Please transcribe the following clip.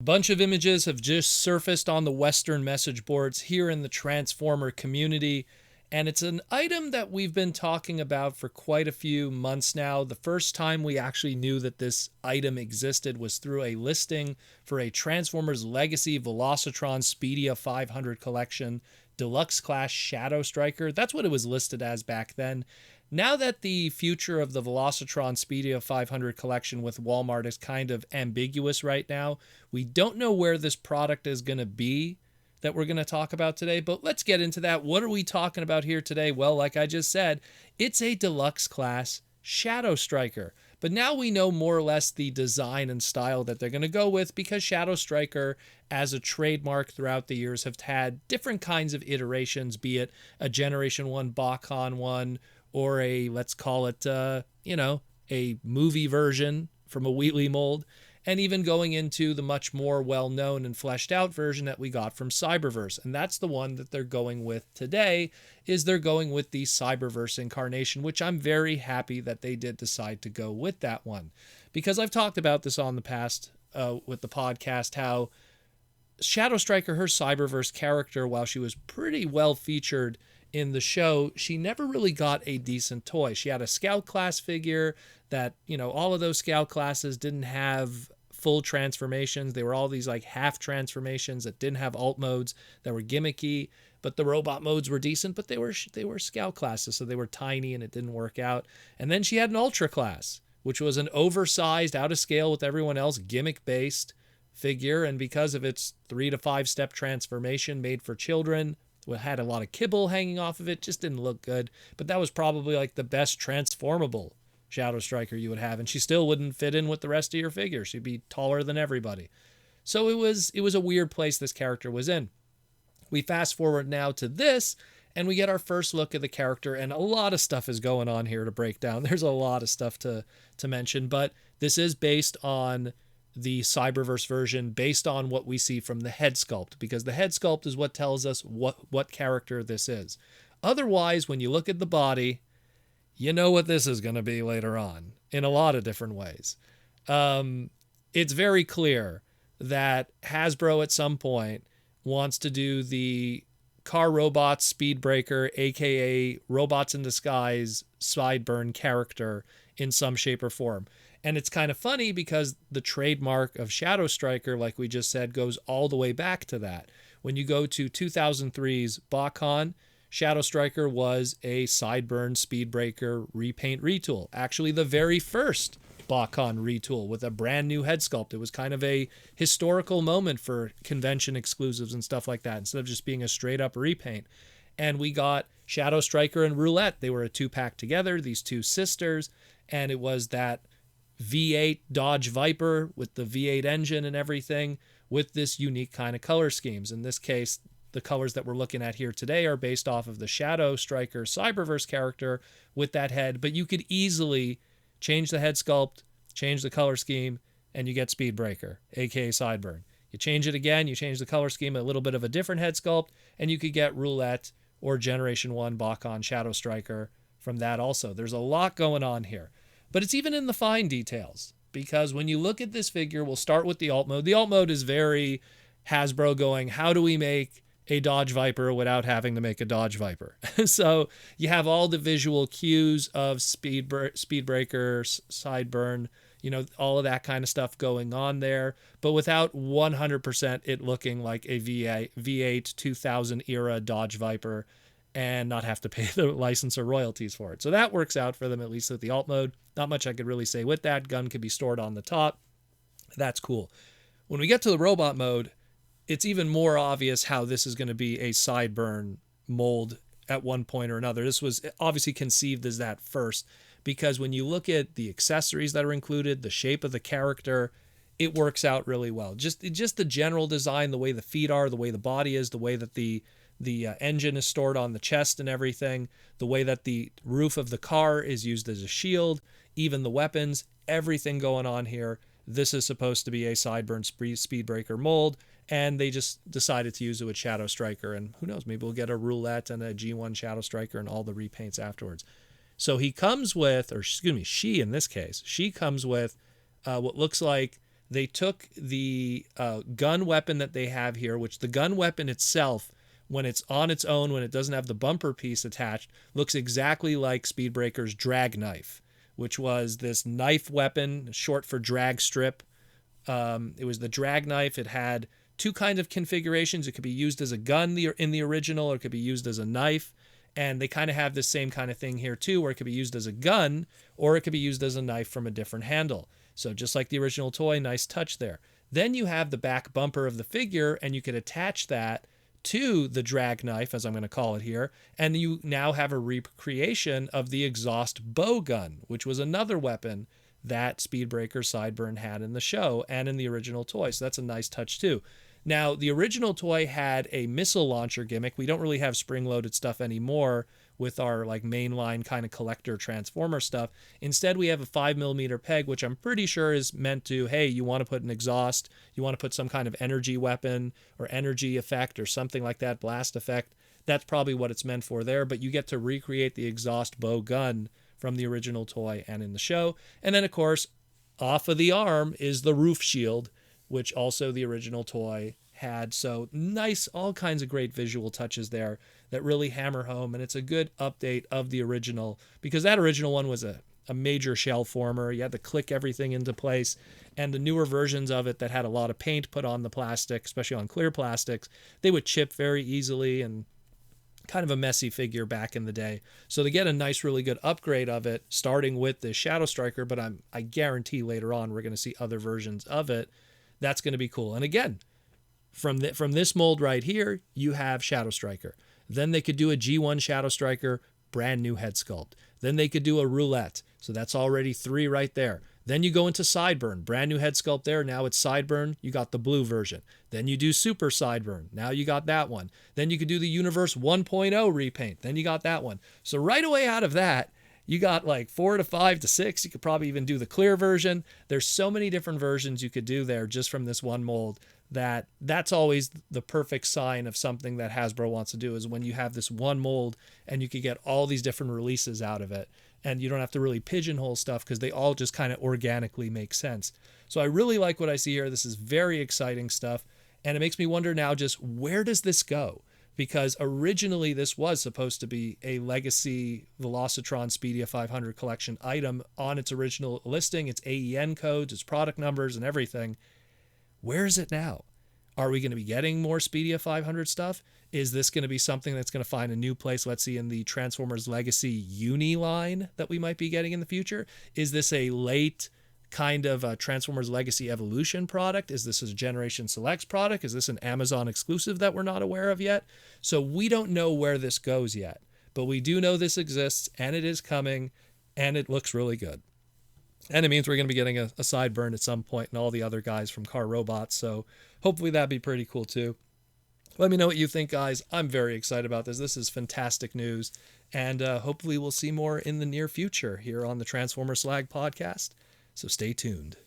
A bunch of images have just surfaced on the Western message boards here in the Transformer community, and it's an item that we've been talking about for quite a few months now. The first time we actually knew that this item existed was through a listing for a Transformers Legacy Velocitron Speedia 500 collection, Deluxe Class Shadow Striker. That's what it was listed as back then. Now that the future of the Velocitron Speedia 500 collection with Walmart is kind of ambiguous right now, we don't know where this product is going to be that we're going to talk about today, but let's get into that. What are we talking about here today? Well, like I just said, it's a Deluxe Class Shadow Striker. But now we know more or less the design and style that they're going to go with, because Shadow Striker as a trademark throughout the years have had different kinds of iterations, be it a Generation 1 Bakon one, or a, let's call it, a movie version from a Wheatley mold, and even going into the much more well-known and fleshed out version that we got from Cyberverse. And that's the one that they're going with today, is they're going with the Cyberverse incarnation, which I'm very happy that they did decide to go with that one. Because I've talked about this on the past with the podcast, how Shadow Striker, her Cyberverse character, while she was pretty well featured in the show, she never really got a decent toy. She had a Scout class figure that, all of those Scout classes didn't have full transformations. They were all these like half transformations that didn't have alt modes, that were gimmicky, but the robot modes were decent, but they were Scout classes, so they were tiny and it didn't work out. And then she had an Ultra class, which was an oversized, out of scale with everyone else, gimmick-based figure, and because of its 3 to 5 step transformation made for children, had a lot of kibble hanging off of it, just didn't look good. But that was probably like the best transformable Shadow Striker you would have, and she still wouldn't fit in with the rest of your figure. She'd be taller than everybody. So it was a weird place this character was in. We fast forward now to this, and we get our first look at the character, and a lot of stuff is going on here to break down. There's a lot of stuff to mention, but this is based on the Cyberverse version, based on what we see from the head sculpt, because the head sculpt is what tells us what character this is. Otherwise, when you look at the body, you know what this is going to be later on in a lot of different ways. It's very clear that Hasbro at some point wants to do the Car Robots Speedbreaker, aka Robots in Disguise Sideburn character in some shape or form. And it's kind of funny because the trademark of Shadow Striker, like we just said, goes all the way back to that. When you go to 2003's Bakon, Shadow Striker was a Sideburn Speedbreaker repaint retool. Actually, the very first Bakon retool with a brand new head sculpt. It was kind of a historical moment for convention exclusives and stuff like that, instead of just being a straight up repaint. And we got Shadow Striker and Roulette. They were a 2-pack together, these two sisters, and it was that V8 Dodge Viper with the V8 engine and everything, with this unique kind of color schemes. In this case, the colors that we're looking at here today are based off of the Shadow Striker Cyberverse character with that head, but you could easily change the head sculpt, change the color scheme, and you get Speedbreaker, aka Sideburn. You change it again, you change the color scheme, a little bit of a different head sculpt, and you could get Roulette or Generation 1 Bakon Shadow Striker from that also. There's a lot going on here. But it's even in the fine details, because when you look at this figure, we'll start with the alt mode. The alt mode is very Hasbro going, how do we make a Dodge Viper without having to make a Dodge Viper? So you have all the visual cues of Speedbreaker, Sideburn, all of that kind of stuff going on there, but without 100% it looking like a V8 2000 era Dodge Viper, and not have to pay the license or royalties for it. So that works out for them, at least with the alt mode. Not much I could really say with that. Gun could be stored on the top. That's cool. When we get to the robot mode, it's even more obvious how this is going to be a Sideburn mold at one point or another. This was obviously conceived as that first, because when you look at the accessories that are included, the shape of the character, it works out really well. Just the general design, the way the feet are, the way the body is, the way that the engine is stored on the chest and everything, the way that the roof of the car is used as a shield, even the weapons, everything going on here. This is supposed to be a Sideburn Speedbreaker mold, and they just decided to use it with Shadow Striker, and who knows, maybe we'll get a Roulette and a G1 Shadow Striker and all the repaints afterwards. So he comes with, or excuse me, she in this case, she comes with what looks like They took the gun weapon that they have here, which the gun weapon itself, when it's on its own, when it doesn't have the bumper piece attached, looks exactly like Speedbreaker's drag knife, which was this knife weapon, short for drag strip. It was the drag knife. It had two kinds of configurations. It could be used as a gun in the original, or it could be used as a knife. And they kind of have the same kind of thing here too, where it could be used as a gun, or it could be used as a knife from a different handle. So just like the original toy, nice touch there. Then you have the back bumper of the figure, and you could attach that to the drag knife, as I'm going to call it here, and you now have a recreation of the exhaust bow gun, which was another weapon that Speedbreaker Sideburn had in the show and in the original toy. So that's a nice touch too. Now, the original toy had a missile launcher gimmick. We don't really have spring-loaded stuff anymore with our like mainline kind of collector transformer stuff. Instead, we have a 5mm peg, which I'm pretty sure is meant to, hey, you want to put an exhaust, you want to put some kind of energy weapon or energy effect or something like that, blast effect. That's probably what it's meant for there, but you get to recreate the exhaust bow gun from the original toy and in the show. And then, of course, off of the arm is the roof shield, which also the original toy had. So nice, all kinds of great visual touches there that really hammer home. And it's a good update of the original, because that original one was a major shell former. You had to click everything into place. And the newer versions of it that had a lot of paint put on the plastic, especially on clear plastics, they would chip very easily, and kind of a messy figure back in the day. So to get a nice, really good upgrade of it, starting with the Shadow Striker, but I guarantee later on we're going to see other versions of it. That's going to be cool. And again, from this mold right here, you have Shadow Striker. Then they could do a G1 Shadow Striker, brand new head sculpt. Then they could do a roulette. So that's already 3 right there. Then you go into Sideburn, brand new head sculpt there. Now it's Sideburn. You got the blue version. Then you do Super Sideburn. Now you got that one. Then you could do the Universe 1.0 repaint. Then you got that one. So right away out of that, you got like 4 to 5 to 6. You could probably even do the clear version. There's so many different versions you could do there just from this one mold. That's always the perfect sign of something that Hasbro wants to do, is when you have this one mold and you could get all these different releases out of it. And you don't have to really pigeonhole stuff because they all just kind of organically make sense. So I really like what I see here. This is very exciting stuff. And it makes me wonder now, just where does this go? Because originally this was supposed to be a legacy Velocitron Speedia 500 collection item on its original listing, its AEN codes, its product numbers and everything. Where is it now? Are we going to be getting more Speedia 500 stuff? Is this going to be something that's going to find a new place, let's see, in the Transformers Legacy Uni line that we might be getting in the future? Is this a late kind of a Transformers Legacy Evolution product? Is this a Generation Selects product? Is this an Amazon exclusive that we're not aware of yet? So we don't know where this goes yet, but we do know this exists and it is coming and it looks really good. And it means we're going to be getting a Sideburn at some point and all the other guys from Car Robots. So hopefully that'd be pretty cool too. Let me know what you think, guys. I'm very excited about this. This is fantastic news. And hopefully we'll see more in the near future here on the Transformer Slag podcast. So stay tuned.